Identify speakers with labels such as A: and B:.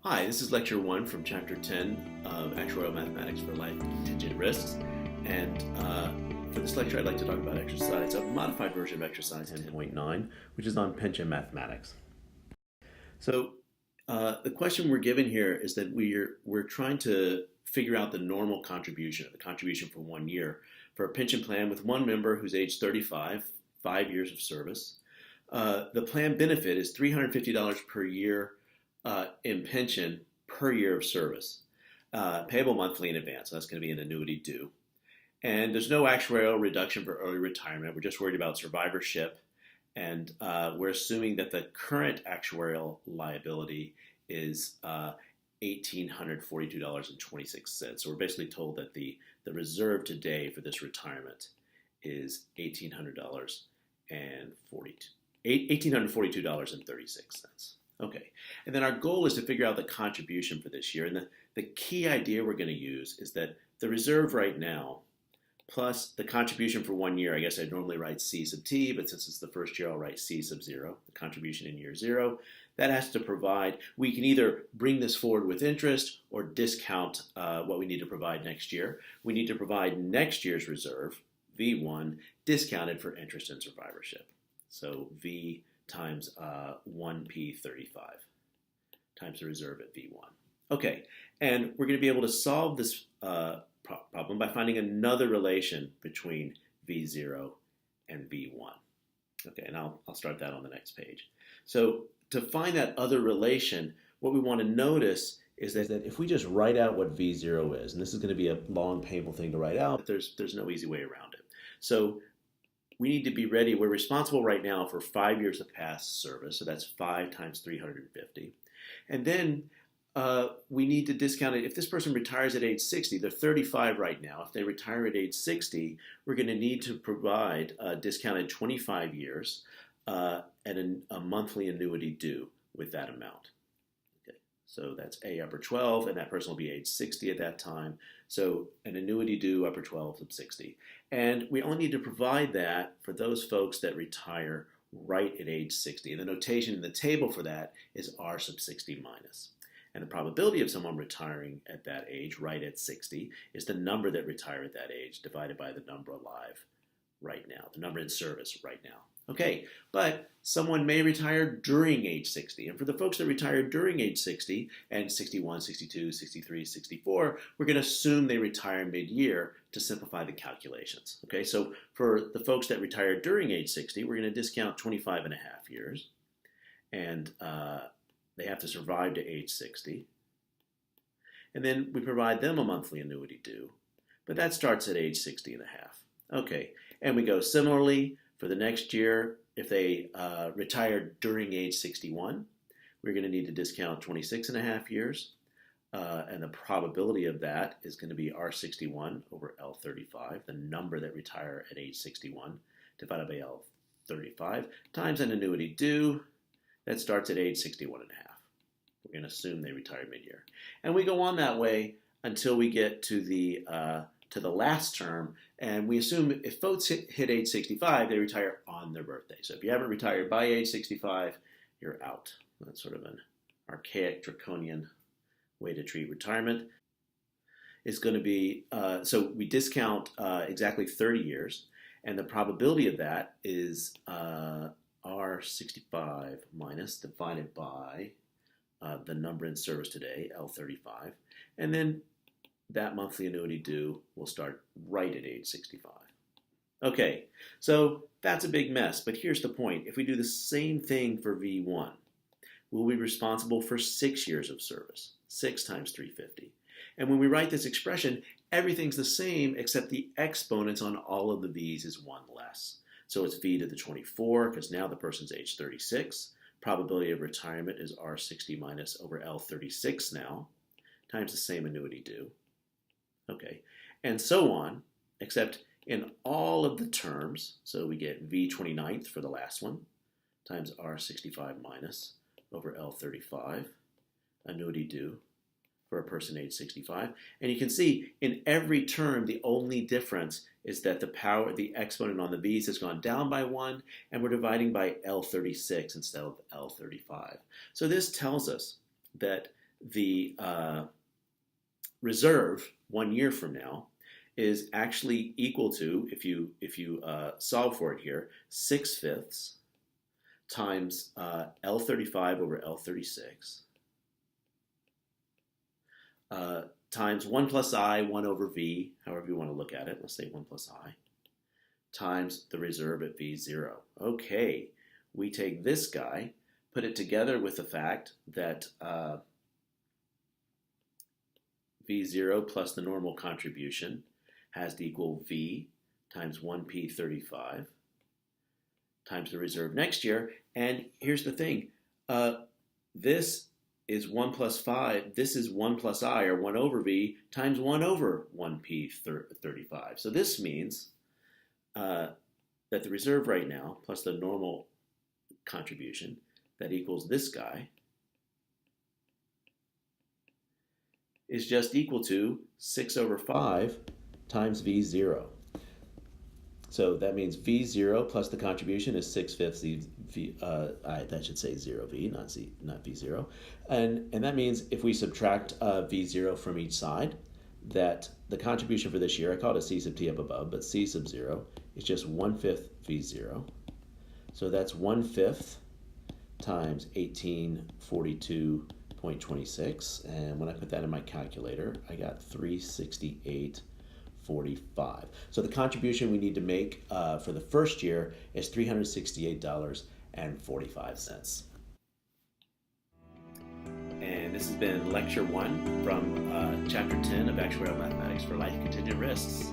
A: Hi, this is lecture 1 from chapter 10 of Actuarial Mathematics for Life Contingent Risks. And for this lecture, I'd like to talk about a modified version of exercise 10.9, which is on pension mathematics. So the question we're given here is that we're trying to figure out the normal contribution, the contribution for 1 year, for a pension plan with one member who's age 35, 5 years of service. The plan benefit is $350 per year in pension per year of service, payable monthly in advance. So that's going to be an annuity due. And there's no actuarial reduction for early retirement. We're just worried about survivorship. And we're assuming that the current actuarial liability is $1,842.26. So we're basically told that the reserve today for this retirement is $1,842.36. Okay, and then our goal is to figure out the contribution for this year. And the key idea we're going to use is that the reserve right now plus the contribution for 1 year, I guess I'd normally write C sub t, but since it's the first year, I'll write C sub 0, the contribution in year 0. That has to provide, we can either bring this forward with interest or discount what we need to provide next year. We need to provide next year's reserve, V1, discounted for interest and survivorship. So V times 1p35 times the reserve at V1. Okay, and we're going to be able to solve this problem by finding another relation between V0 and V1. Okay, and I'll start that on the next page. So to find that other relation, what we want to notice is that if we just write out what V0 is, and this is going to be a long, painful thing to write out, there's no easy way around it. So we need to be ready. We're responsible right now for 5 years of past service, so that's 5 times 350. And then we need to discount it. If this person retires at age 60, they're 35 right now. If they retire at age 60, we're going to need to provide discounted 25 years and a monthly annuity due with that amount. Okay, so that's A upper 12, and that person will be age 60 at that time. So an annuity due upper 12 sub 60. And we only need to provide that for those folks that retire right at age 60. And the notation in the table for that is R sub 60 minus. And the probability of someone retiring at that age, right at 60, is the number that retire at that age divided by the number alive right now, the number in service right now. Okay, but someone may retire during age 60. And for the folks that retire during age 60, and 61, 62, 63, 64, we're going to assume they retire mid-year to simplify the calculations. Okay, so for the folks that retire during age 60, we're going to discount 25 and a half years. And they have to survive to age 60. And then we provide them a monthly annuity due. But that starts at age 60 and a half. Okay, and we go similarly for the next year. If they retire during age 61, we're going to need to discount 26 and a half years. And the probability of that is going to be R61 over L35, the number that retire at age 61, divided by L35, times an annuity due that starts at age 61 and a half. We're going to assume they retire mid-year. And we go on that way until we get to the last term, and we assume if folks hit age 65, they retire on their birthday. So if you haven't retired by age 65, you're out. That's sort of an archaic, draconian way to treat retirement. It's going to be, so we discount exactly 30 years, and the probability of that is R65 minus divided by the number in service today, L35, and then that monthly annuity due will start right at age 65. Okay, so that's a big mess, but here's the point. If we do the same thing for V1, we'll be responsible for 6 years of service, 6 times 350. And when we write this expression, everything's the same except the exponents on all of the V's is 1 less. So it's V to the 24 because now the person's age 36. Probability of retirement is R60 minus over L36 now, times the same annuity due. Okay, and so on, except in all of the terms, so we get V29th for the last one, times R65 minus over L35, annuity due for a person age 65. And you can see in every term, the only difference is that the exponent on the V's has gone down by 1, and we're dividing by L36 instead of L35. So this tells us that the reserve 1 year from now is actually equal to, if you solve for it here, 6/5 times L35 over L36 times 1 plus I, 1 over V, however you want to look at it. Let's say 1 plus I, times the reserve at V0. Okay, we take this guy, put it together with the fact that V0 plus the normal contribution has to equal V times 1P35 times the reserve next year. And here's the thing. This is 1 plus 5. This is 1 plus I, or 1 over V, times 1 over 1P35. So this means that the reserve right now, plus the normal contribution, that equals this guy, is just equal to 6 over 5 times V0. So that means V0 plus the contribution is 6/5 V. That should say 0V, not V0. And that means if we subtract V0 from each side, that the contribution for this year, I call it C sub T up above, but C sub 0 is just 1/5 V0. So that's 1/5 times 1842.26. And when I put that in my calculator, I got 368.45. So the contribution we need to make for the first year is $368.45. And this has been Lecture 1 from Chapter 10 of Actuarial Mathematics for Life Contingent Risks.